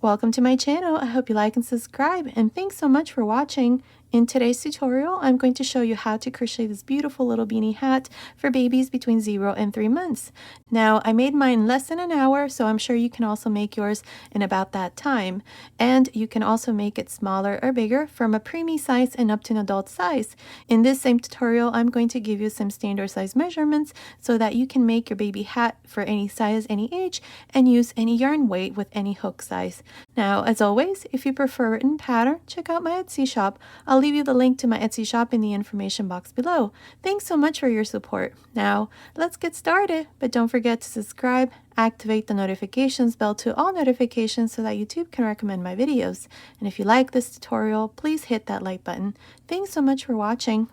Welcome to my channel. I hope you like and subscribe, and thanks so much for watching. In today's tutorial, I'm going to show you how to crochet this beautiful little beanie hat for babies between 0 and 3 months. Now, I made mine in less than an hour, so I'm sure you can also make yours in about that time. And you can also make it smaller or bigger from a preemie size and up to an adult size. In this same tutorial, I'm going to give you some standard size measurements so that you can make your baby hat for any size, any age, and use any yarn weight with any hook size. Now, as always, if you prefer written pattern, check out my Etsy shop. I'll leave you the link to my Etsy shop in the information box below. Thanks so much for your support. Now, let's get started, but don't forget to subscribe, activate the notifications bell to all notifications so that YouTube can recommend my videos. And if you like this tutorial, please hit that like button. Thanks so much for watching.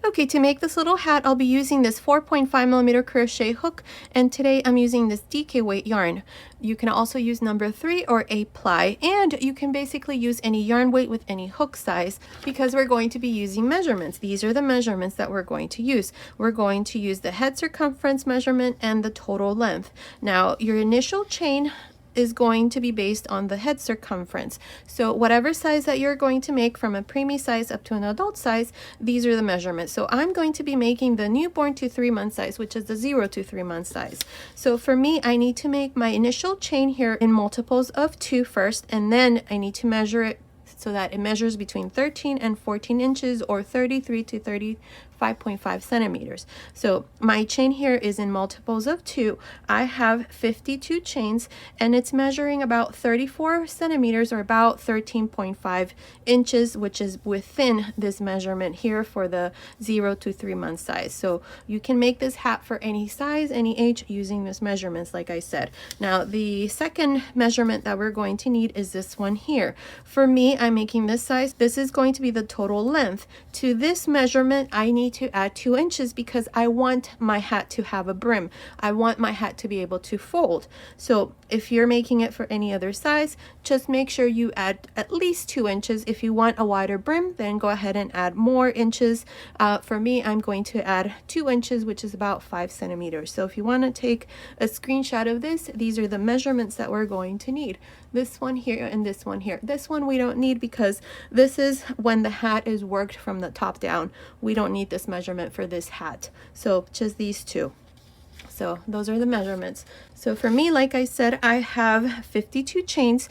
Okay, to make this little hat, I'll be using this 4.5mm crochet hook, and today I'm using this DK weight yarn. You can also use number 3 or 8 ply, and you can basically use any yarn weight with any hook size because we're going to be using measurements. These are the measurements that we're going to use. We're going to use the head circumference measurement and the total length. Now, your initial chain is going to be based on the head circumference. So whatever size that you're going to make from a preemie size up to an adult size, these are the measurements. So I'm going to be making the newborn to 3 month size, which is the 0 to 3 month size. So for me, I need to make my initial chain here in multiples of 2 first, and then I need to measure it so that it measures between 13 and 14 inches or 33 to 35.5 centimeters. So my chain here is in multiples of 2. I have 52 chains, and it's measuring about 34 centimeters or about 13.5 inches, which is within this measurement here for the 0 to 3 month size. So you can make this hat for any size, any age using these measurements, like I said. Now, the second measurement that we're going to need is this one here. For me, I'm making this size. This is going to be the total length. To this measurement, I need to add 2 inches because I want my hat to have a brim. I want my hat to be able to fold. So if you're making it for any other size, just make sure you add at least 2 inches. If you want a wider brim, then go ahead and add more inches. For me, I'm going to add 2 inches, which is about 5 centimeters. So if you want to take a screenshot of this, these are the measurements that we're going to need. This one here and this one here. This one we don't need because this is when the hat is worked from the top down. We don't need this measurement for this hat. So just these two. So those are the measurements. So for me, like I said, I have 52 chains.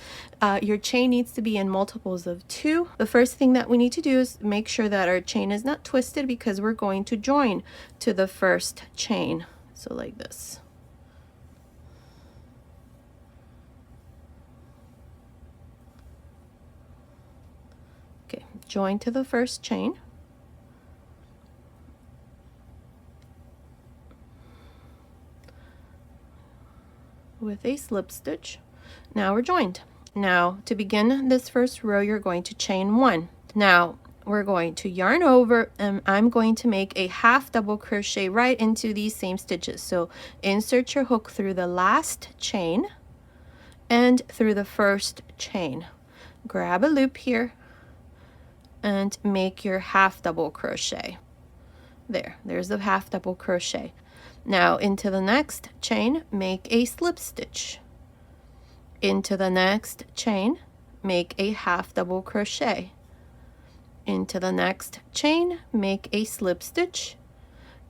Your chain needs to be in multiples of 2. The first thing that we need to do is make sure that our chain is not twisted because we're going to join to the first chain. So like this. Okay, join to the first chain. With a slip stitch. Now we're joined. Now to begin this first row, you're going to chain 1. Now we're going to yarn over, and I'm going to make a half double crochet right into these same stitches. So insert your hook through the last chain and through the first chain. Grab a loop here and make your half double crochet. There's the half double crochet. Now into the next chain, make a slip stitch. Into the next chain, make a half double crochet. Into the next chain, make a slip stitch.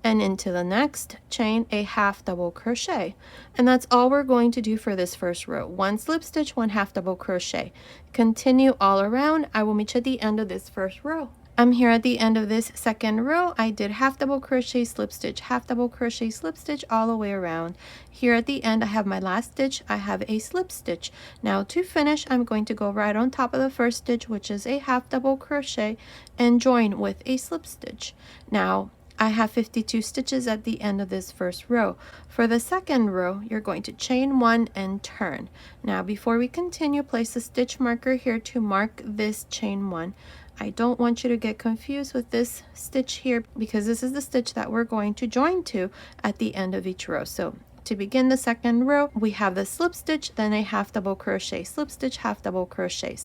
And into the next chain, a half double crochet. And that's all we're going to do for this first row. 1 slip stitch, 1 half double crochet. Continue all around. I will meet you at the end of this first row. I'm here at the end of this second row. I did half double crochet, slip stitch, half double crochet, slip stitch all the way around. Here at the end, I have my last stitch. I have a slip stitch. Now to finish, I'm going to go right on top of the first stitch, which is a half double crochet, and join with a slip stitch. Now I have 52 stitches at the end of this first row. For the second row, you're going to chain 1 and turn. Now before we continue, place a stitch marker here to mark this chain 1. I don't want you to get confused with this stitch here because this is the stitch that we're going to join to at the end of each row. So to begin the second row, we have the slip stitch, then a half double crochet, slip stitch, half double crochet.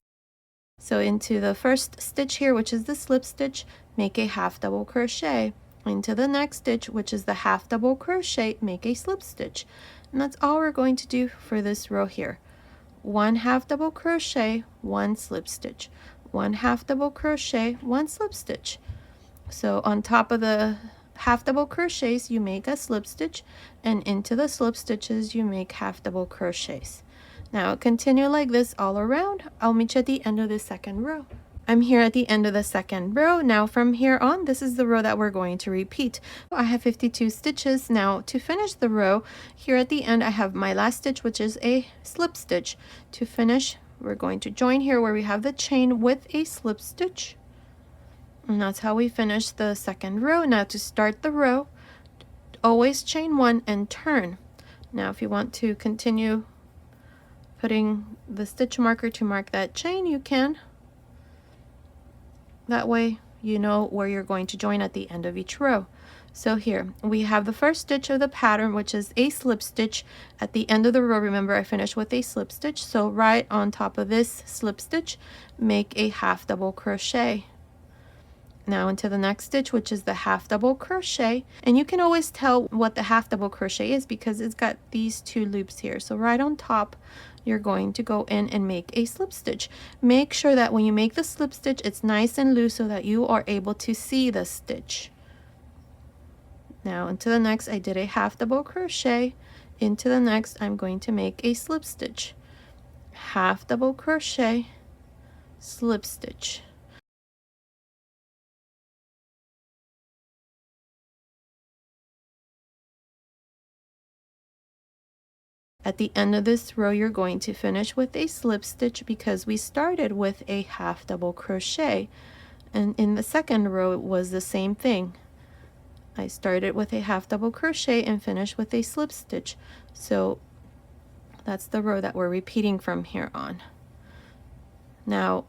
So into the first stitch here, which is the slip stitch, make a half double crochet. Into the next stitch, which is the half double crochet, make a slip stitch. And that's all we're going to do for this row here. 1 half double crochet, 1 slip stitch, 1 half double crochet, 1 slip stitch. So on top of the half double crochets you make a slip stitch, and into the slip stitches you make half double crochets. Now continue like this all around. I'll meet you at the end of the second row. I'm here at the end of the second row. Now from here on, this is the row that we're going to repeat. I have 52 stitches. Now to finish the row, here at the end I have my last stitch, which is a slip stitch. To finish, we're going to join here where we have the chain with a slip stitch. And that's how we finish the second row. Now to start the row, always chain 1 and turn. Now if you want to continue putting the stitch marker to mark that chain, you can. That way you know where you're going to join at the end of each row. So here we have the first stitch of the pattern, which is a slip stitch. At the end of the row, remember I finished with a slip stitch, so right on top of this slip stitch make a half double crochet. Now into the next stitch, which is the half double crochet, and you can always tell what the half double crochet is because it's got these 2 loops here. So right on top you're going to go in and make a slip stitch. Make sure that when you make the slip stitch it's nice and loose so that you are able to see the stitch. Now into the next I did a half double crochet. Into the next I'm going to make a slip stitch, half double crochet, slip stitch. At the end of this row you're going to finish with a slip stitch because we started with a half double crochet, and in the second row it was the same thing. I started with a half double crochet and finished with a slip stitch. So that's the row that we're repeating from here on. Now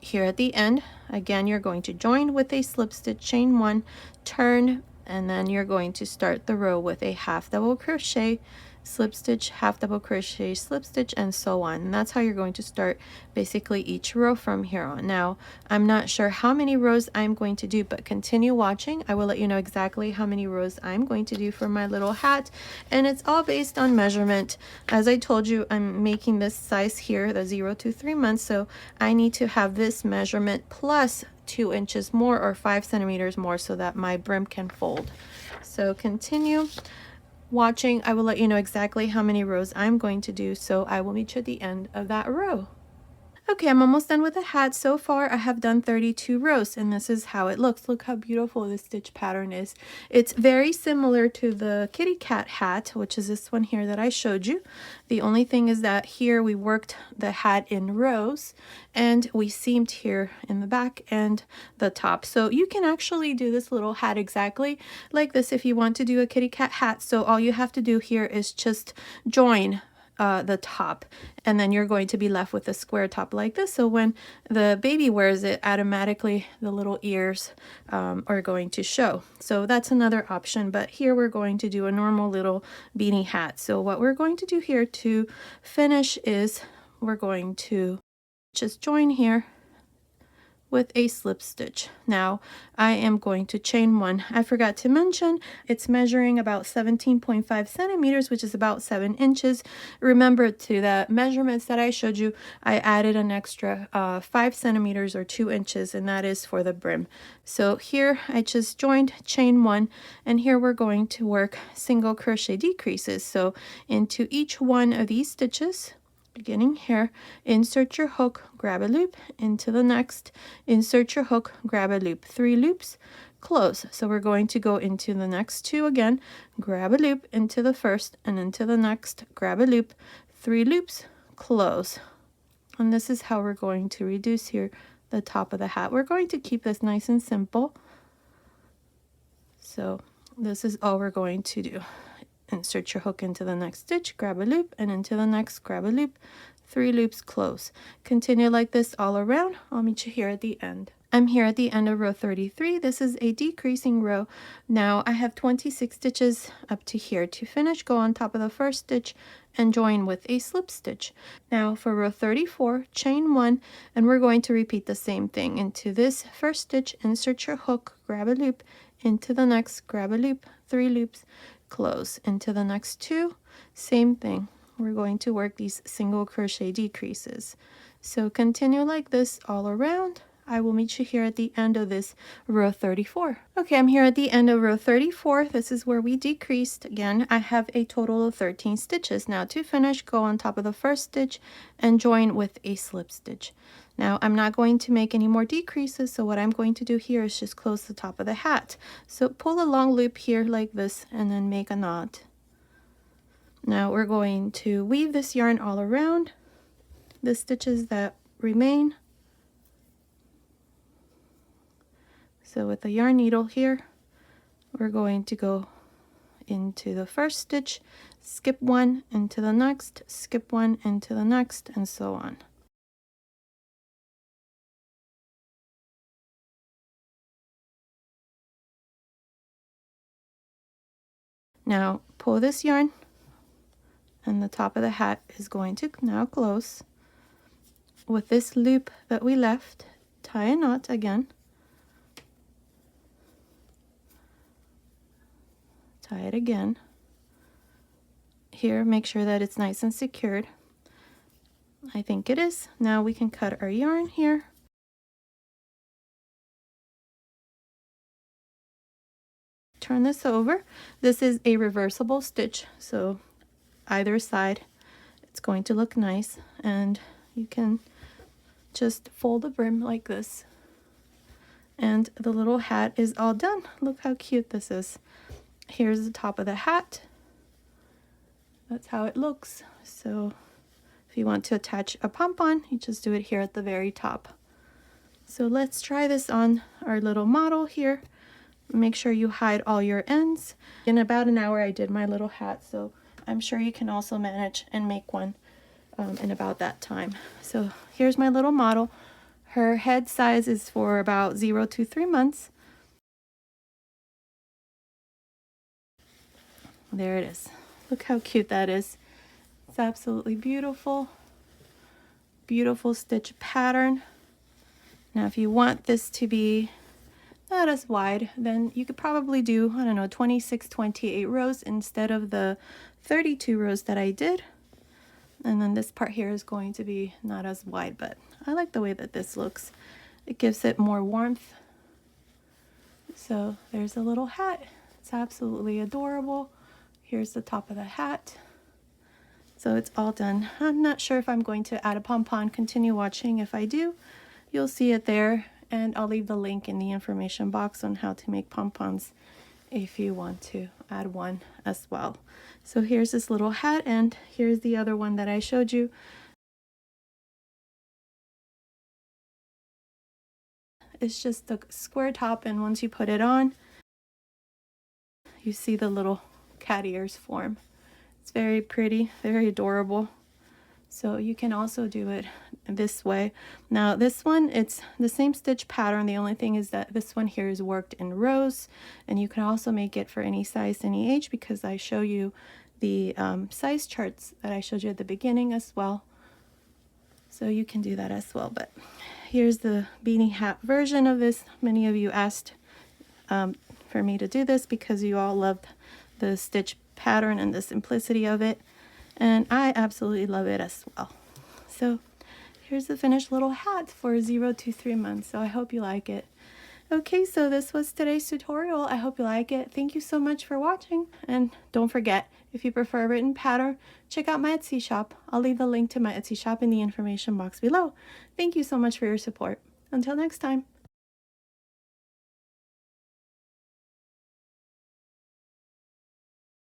here at the end again you're going to join with a slip stitch, chain 1, turn, and then you're going to start the row with a half double crochet, slip stitch, half double crochet, slip stitch, and so on. And that's how you're going to start basically each row from here on. Now I'm not sure how many rows I'm going to do, but continue watching. I will let you know exactly how many rows I'm going to do for my little hat, and it's all based on measurement. As I told you, I'm making this size here, the 0 to 3 months, so I need to have this measurement plus 2 inches more or 5 centimeters more so that my brim can fold. So continue watching. I will let you know exactly how many rows I'm going to do, so I will meet you at the end of that row. Okay, I'm almost done with the hat. So far I have done 32 rows, and this is how it looks. Look how beautiful this stitch pattern is. It's very similar to the kitty cat hat, which is this one here that I showed you. The only thing is that here we worked the hat in rows and we seamed here in the back and the top. So you can actually do this little hat exactly like this if you want to do a kitty cat hat. So all you have to do here is just join the top, and then you're going to be left with a square top like this. So when the baby wears it, automatically the little ears are going to show. So that's another option, but here we're going to do a normal little beanie hat. So what we're going to do here to finish is we're going to just join here with a slip stitch. Now I am going to chain 1. I forgot to mention it's measuring about 17.5 centimeters, which is about 7 inches. Remember, to the measurements that I showed you, I added an extra 5 centimeters or 2 inches, and that is for the brim. So here I just joined, chain 1, and here we're going to work single crochet decreases. So into each one of these stitches, beginning here, insert your hook, grab a loop, into the next, insert your hook, grab a loop, 3 loops, close. So we're going to go into the next 2 again, grab a loop into the first, and into the next, grab a loop, 3 loops, close. And this is how we're going to reduce here the top of the hat. We're going to keep this nice and simple. So this is all we're going to do. Insert your hook into the next stitch, grab a loop, and into the next, grab a loop, 3 loops, close. Continue like this all around. I'll meet you here at the end. I'm here at the end of row 33. This is a decreasing row. Now I have 26 stitches up to here. To finish, go on top of the first stitch and join with a slip stitch. Now for row 34, chain 1, and we're going to repeat the same thing. Into this first stitch, insert your hook, grab a loop, into the next, grab a loop, 3 loops, close. Into the next 2, same thing, we're going to work these single crochet decreases. So continue like this all around. I will meet you here at the end of this row 34. Okay, I'm here at the end of row 34. This is where we decreased. Again, I have a total of 13 stitches. Now to finish, go on top of the first stitch and join with a slip stitch. Now I'm not going to make any more decreases, so what I'm going to do here is just close the top of the hat. So pull a long loop here like this and then make a knot. Now we're going to weave this yarn all around the stitches that remain. So with the yarn needle here, we're going to go into the first stitch, skip one into the next, skip one into the next, and so on. Now pull this yarn, and the top of the hat is going to now close. With this loop that we left, tie a knot again. Tie it again. Here, make sure that it's nice and secured. I think it is. Now we can cut our yarn here. Turn this over. This is a reversible stitch, so either side it's going to look nice, and you can just fold the brim like this, and the little hat is all done. Look how cute this is. Here's the top of the hat. That's how it looks. So if you want to attach a pom-pom, you just do it here at the very top. So let's try this on our little model here. Make sure you hide all your ends. In about an hour I did my little hat, so I'm sure you can also manage and make one in about that time. So here's my little model. Her head size is for about 0 to 3 months. There it is. Look how cute that is. It's absolutely beautiful. Beautiful stitch pattern. Now if you want this to be not as wide, then you could probably do, I don't know, 26, 28 rows instead of the 32 rows that I did. And then this part here is going to be not as wide, but I like the way that this looks. It gives it more warmth. So there's a little hat. It's absolutely adorable. Here's the top of the hat. So it's all done. I'm not sure if I'm going to add a pom-pom. Continue watching. If I do, you'll see it there, and I'll leave the link in the information box on how to make pom-poms if you want to add one as well. So here's this little hat, and here's the other one that I showed you. It's just a square top, and once you put it on, you see the little cat ears form. It's very pretty, very adorable. So you can also do it this way. Now this one, it's the same stitch pattern. The only thing is that this one here is worked in rows, and you can also make it for any size, any age, because I show you the size charts that I showed you at the beginning as well. So you can do that as well. But here's the beanie hat version of this. Many of you asked for me to do this because you all loved the stitch pattern and the simplicity of it, and I absolutely love it as well. So here's the finished little hat for 0 to 3 months. So I hope you like it. Okay, so this was today's tutorial. I hope you like it. Thank you so much for watching, and don't forget, if you prefer a written pattern, check out my Etsy shop. I'll leave the link to my Etsy shop in the information box below. Thank you so much for your support. Until next time.